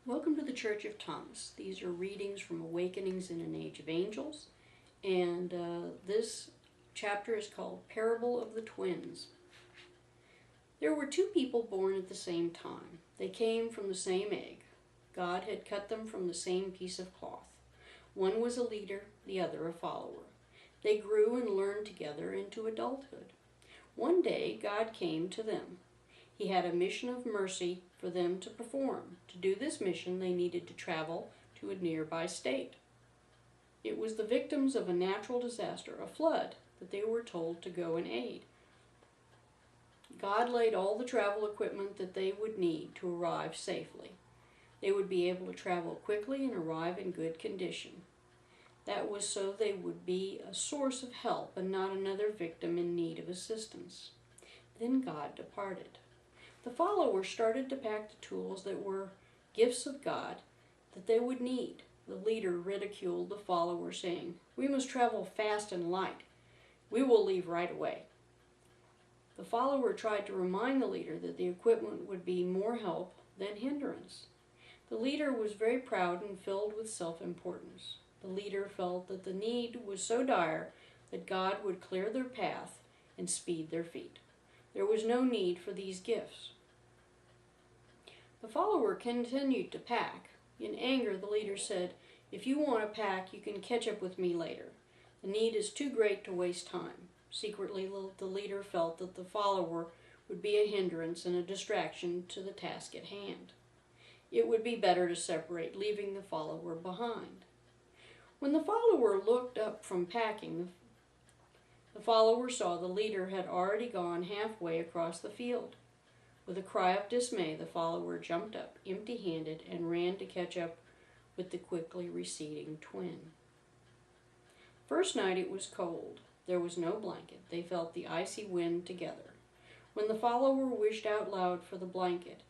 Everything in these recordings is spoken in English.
Welcome to the Church of Thomas. These are readings from Awakenings in an Age of Angels, and this chapter is called Parable of the Twins. There were two people born at the same time. They came from the same egg. God had cut them from the same piece of cloth. One was a leader, the other a follower. They grew and learned together into adulthood. One day, God came to them. He had a mission of mercy for them to perform. To do this mission, they needed to travel to a nearby state. It was the victims of a natural disaster, a flood, that they were told to go and aid. God laid all the travel equipment that they would need to arrive safely. They would be able to travel quickly and arrive in good condition. That was so they would be a source of help and not another victim in need of assistance. Then God departed. The followers started to pack the tools that were gifts of God that they would need. The leader ridiculed the follower, saying, "We must travel fast and light. We will leave right away." The follower tried to remind the leader that the equipment would be more help than hindrance. The leader was very proud and filled with self-importance. The leader felt that the need was so dire that God would clear their path and speed their feet. There was no need for these gifts. The follower continued to pack. In anger, the leader said, "If you want to pack, you can catch up with me later. The need is too great to waste time." Secretly, the leader felt that the follower would be a hindrance and a distraction to the task at hand. It would be better to separate, leaving the follower behind. When the follower looked up from packing, the follower saw the leader had already gone halfway across the field. With a cry of dismay, the follower jumped up, empty-handed, and ran to catch up with the quickly receding twin. First night it was cold. There was no blanket. They felt the icy wind together. When the follower wished out loud for the blanket,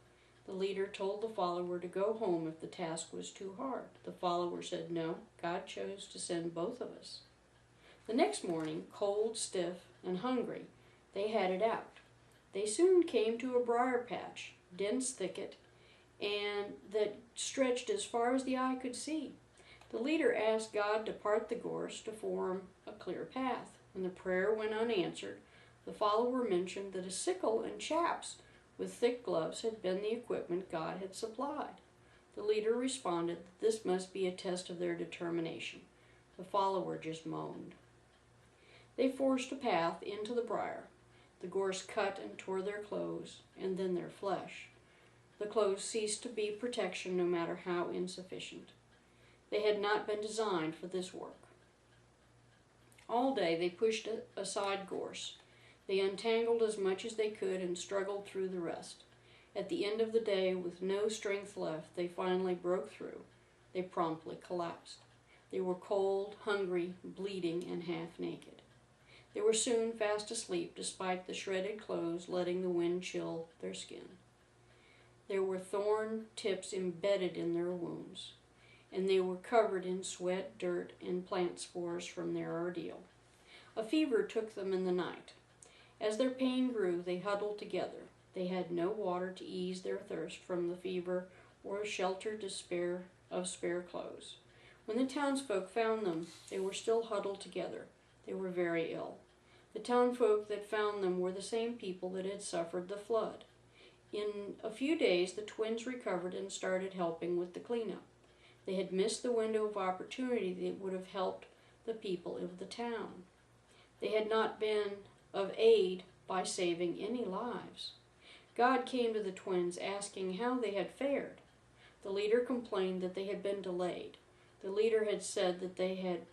the leader told the follower to go home if the task was too hard. The follower said, "No, God chose to send both of us." The next morning, cold, stiff, and hungry, they headed out. They soon came to a briar patch, dense thicket, and that stretched as far as the eye could see. The leader asked God to part the gorse to form a clear path. When the prayer went unanswered, the follower mentioned that a sickle and chaps with thick gloves had been the equipment God had supplied. The leader responded that this must be a test of their determination. The follower just moaned. They forced a path into the briar. The gorse cut and tore their clothes, and then their flesh. The clothes ceased to be protection, no matter how insufficient. They had not been designed for this work. All day they pushed aside gorse. They untangled as much as they could and struggled through the rest. At the end of the day, with no strength left, they finally broke through. They promptly collapsed. They were cold, hungry, bleeding, and half naked. They were soon fast asleep, despite the shredded clothes letting the wind chill their skin. There were thorn tips embedded in their wounds, and they were covered in sweat, dirt, and plant spores from their ordeal. A fever took them in the night. As their pain grew, they huddled together. They had no water to ease their thirst from the fever or shelter to spare clothes. When the townsfolk found them, they were still huddled together. They were very ill. The townfolk that found them were the same people that had suffered the flood. In a few days, the twins recovered and started helping with the cleanup. They had missed the window of opportunity that would have helped the people of the town. They had not been of aid by saving any lives. God came to the twins asking how they had fared. The leader complained that they had been delayed. The leader had said that they had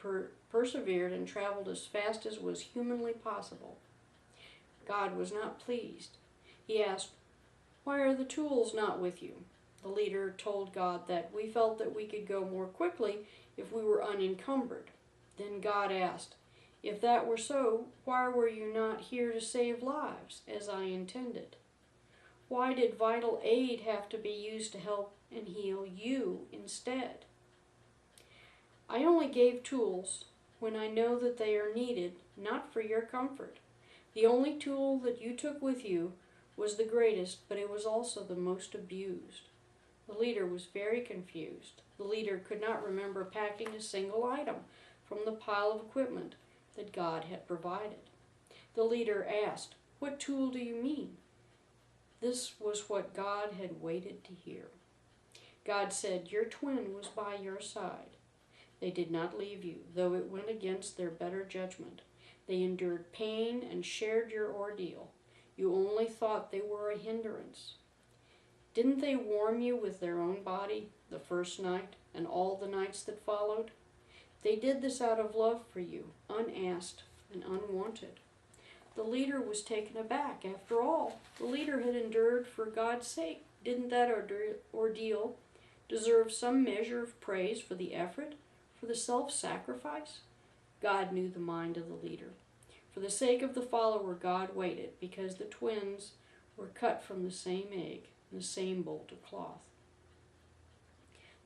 persevered and traveled as fast as was humanly possible. God was not pleased. He asked, "Why are the tools not with you?" The leader told God that we felt that we could go more quickly if we were unencumbered. Then God asked, "If that were so, why were you not here to save lives, as I intended? Why did vital aid have to be used to help and heal you instead? I only gave tools when I know that they are needed, not for your comfort. The only tool that you took with you was the greatest, but it was also the most abused. The leader was very confused. The leader could not remember packing a single item from the pile of equipment that God had provided. The leader asked, "What tool do you mean?" This was what God had waited to hear. God said, "Your twin was by your side. They did not leave you, though it went against their better judgment. They endured pain and shared your ordeal. You only thought they were a hindrance. Didn't they warm you with their own body the first night and all the nights that followed? They did this out of love for you, unasked and unwanted." The leader was taken aback. After all, the leader had endured for God's sake. Didn't that ordeal deserve some measure of praise for the effort, for the self-sacrifice? God knew the mind of the leader. For the sake of the follower, God waited, because the twins were cut from the same egg, in the same bolt of cloth.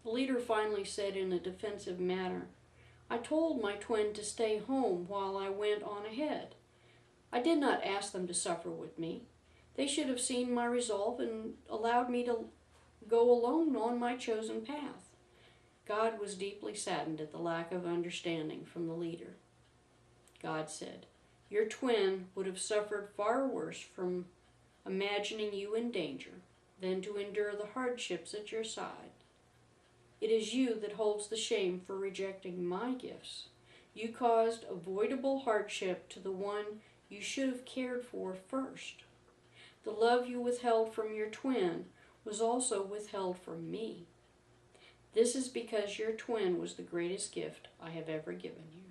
The leader finally said in a defensive manner, "I told my twin to stay home while I went on ahead. I did not ask them to suffer with me. They should have seen my resolve and allowed me to go alone on my chosen path." God was deeply saddened at the lack of understanding from the leader. God said, "Your twin would have suffered far worse from imagining you in danger than to endure the hardships at your side. It is you that holds the shame for rejecting my gifts. You caused avoidable hardship to the one you should have cared for first. The love you withheld from your twin was also withheld from me. This is because your twin was the greatest gift I have ever given you."